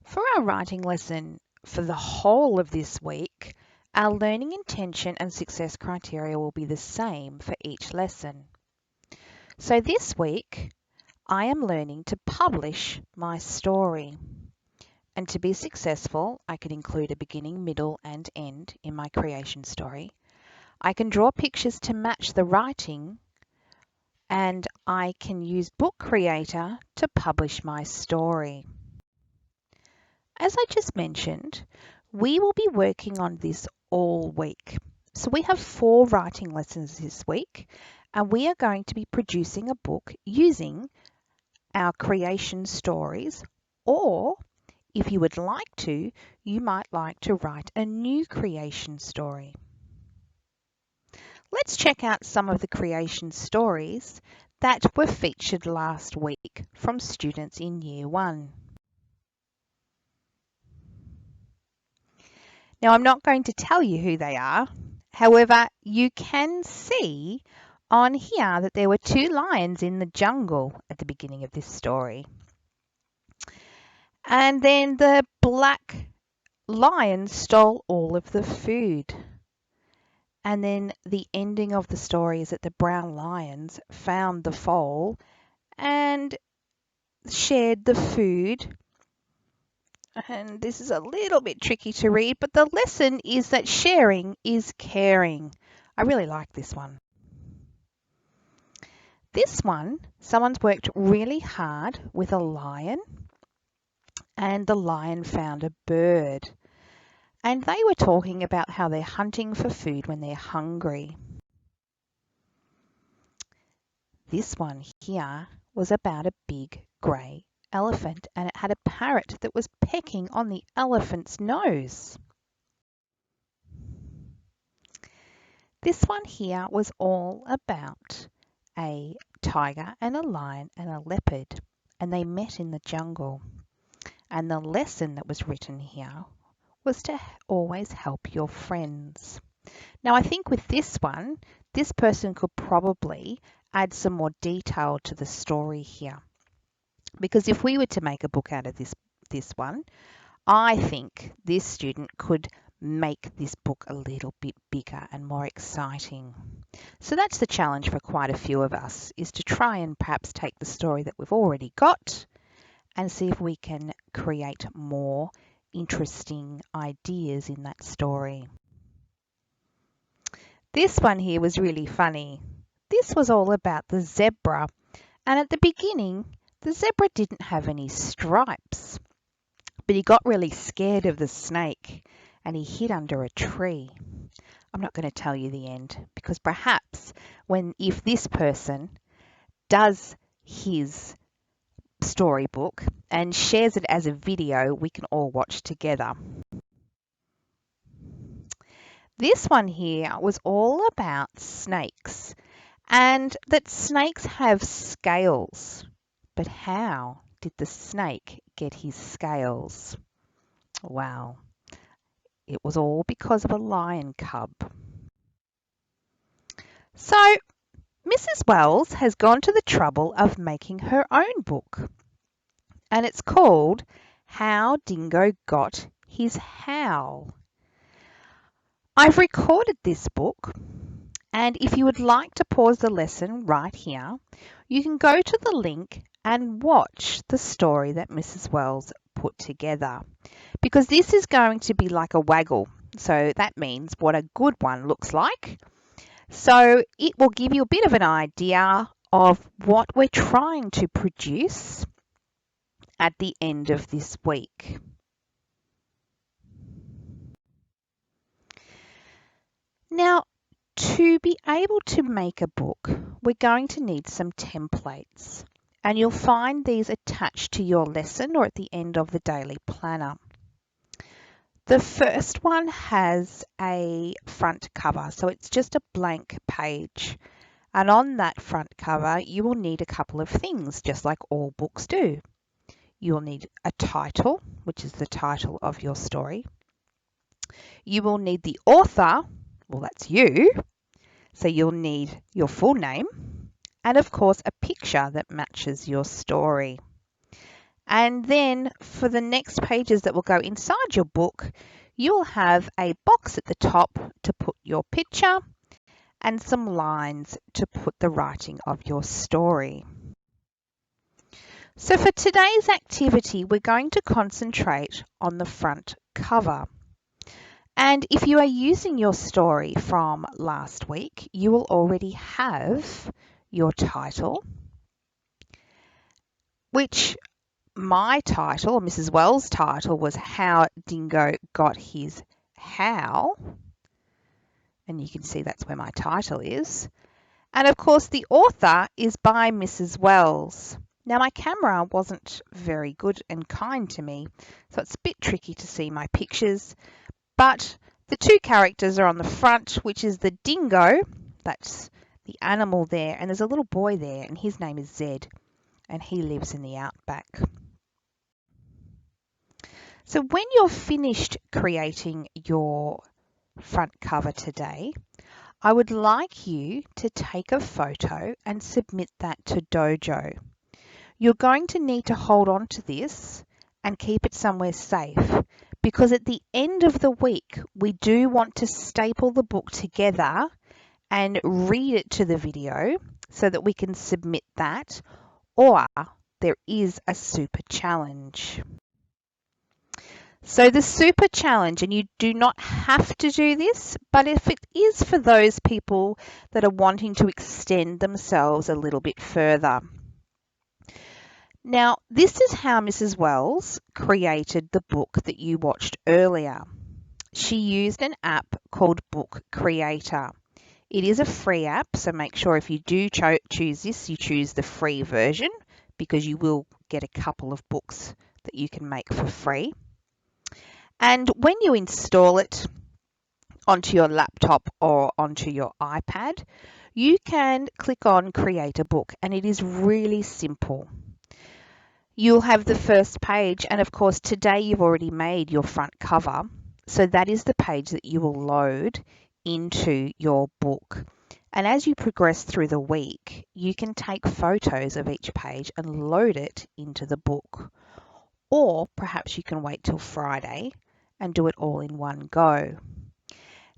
For our writing lesson for the whole of this week, our learning intention and success criteria will be the same for each lesson. So this week, I am learning to publish my story. And to be successful, I can include a beginning, middle, and end in my creation story. I can draw pictures to match the writing, and I can use Book Creator to publish my story. As I just mentioned, we will be working on this all week. So we have 4 writing lessons this week, and we are going to be producing a book using our creation stories, or if you would like to, you might like to write a new creation story. Let's check out some of the creation stories that were featured last week from students in Year 1. Now, I'm not going to tell you who they are. However, you can see on here that there were 2 lions in the jungle at the beginning of this story. And then the black lion stole all of the food. And then the ending of the story is that the brown lions found the foal and shared the food. And this is a little bit tricky to read, but the lesson is that sharing is caring. I really like this one. This one, someone's worked really hard with a lion, and the lion found a bird. And they were talking about how they're hunting for food when they're hungry. This one here was about a big grey elephant, and it had a parrot that was pecking on the elephant's nose. This one here was all about a tiger and a lion and a leopard, and they met in the jungle. And the lesson that was written here was to always help your friends. Now, I think with this one, this person could probably add some more detail to the story here. Because if we were to make a book out of this one, I think this student could make this book a little bit bigger and more exciting. So that's the challenge for quite a few of us, is to try and perhaps take the story that we've already got and see if we can create more interesting ideas in that story. This one here was really funny. This was all about the zebra, and at the beginning, the zebra didn't have any stripes, but he got really scared of the snake and he hid under a tree. I'm not going to tell you the end, because perhaps if this person does his storybook and shares it as a video, we can all watch together. This one here was all about snakes, and that snakes have scales. But how did the snake get his scales? Wow, it was all because of a lion cub. So Mrs. Wells has gone to the trouble of making her own book, and it's called How Dingo Got His Howl. I've recorded this book, and if you would like to pause the lesson right here, you can go to the link and watch the story that Mrs. Wells put together, because this is going to be like a waggle. So that means what a good one looks like. So it will give you a bit of an idea of what we're trying to produce at the end of this week. Now, to be able to make a book, we're going to need some templates, and you'll find these attached to your lesson or at the end of the daily planner. The first one has a front cover, so it's just a blank page. And on that front cover, you will need a couple of things, just like all books do. You'll need a title, which is the title of your story. You will need the author, well, that's you. So you'll need your full name and, of course, a picture that matches your story. And then for the next pages that will go inside your book, you'll have a box at the top to put your picture and some lines to put the writing of your story. So for today's activity, we're going to concentrate on the front cover. And if you are using your story from last week, you will already have your title, which my title, or Mrs. Wells' title, was How Dingo Got His How. And you can see that's where my title is. And of course, the author is by Mrs. Wells. Now, my camera wasn't very good and kind to me, so it's a bit tricky to see my pictures. But the two characters are on the front, which is the dingo, that's the animal there, and there's a little boy there, and his name is Zed, and he lives in the outback. So when you're finished creating your front cover today, I would like you to take a photo and submit that to Dojo. You're going to need to hold on to this and keep it somewhere safe, because at the end of the week, we do want to staple the book together and read it to the video so that we can submit that, or there is a super challenge. So the super challenge, and you do not have to do this, but if it is for those people that are wanting to extend themselves a little bit further. Now, this is how Mrs. Wells created the book that you watched earlier. She used an app called Book Creator. It is a free app, so make sure if you do choose this, you choose the free version, because you will get a couple of books that you can make for free. And when you install it onto your laptop or onto your iPad, you can click on Create a Book, and it is really simple. You'll have the first page, and of course today you've already made your front cover, so that is the page that you will load into your book. And as you progress through the week, you can take photos of each page and load it into the book. Or perhaps you can wait till Friday and do it all in one go.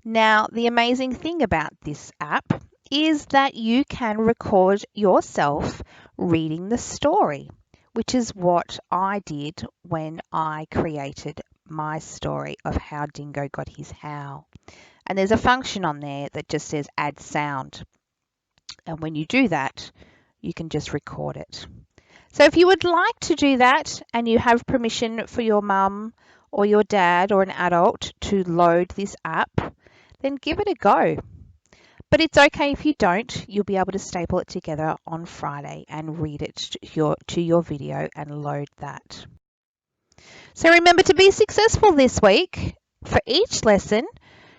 Now, the amazing thing about this app is that you can record yourself reading the story, which is what I did when I created my story of How Dingo Got His How. And there's a function on there that just says add sound. And when you do that, you can just record it. So if you would like to do that and you have permission for your mum or your dad or an adult to load this app, then give it a go. But it's okay if you don't. You'll be able to staple it together on Friday and read it to your video and load that. So remember to be successful this week. For each lesson,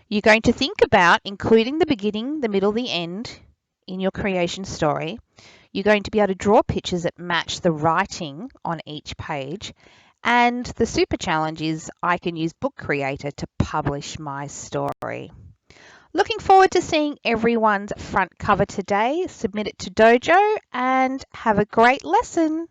you're going to think about including the beginning, the middle, the end in your creation story. You're going to be able to draw pictures that match the writing on each page. And the super challenge is I can use Book Creator to publish my story. Looking forward to seeing everyone's front cover today. Submit it to Dojo and have a great lesson.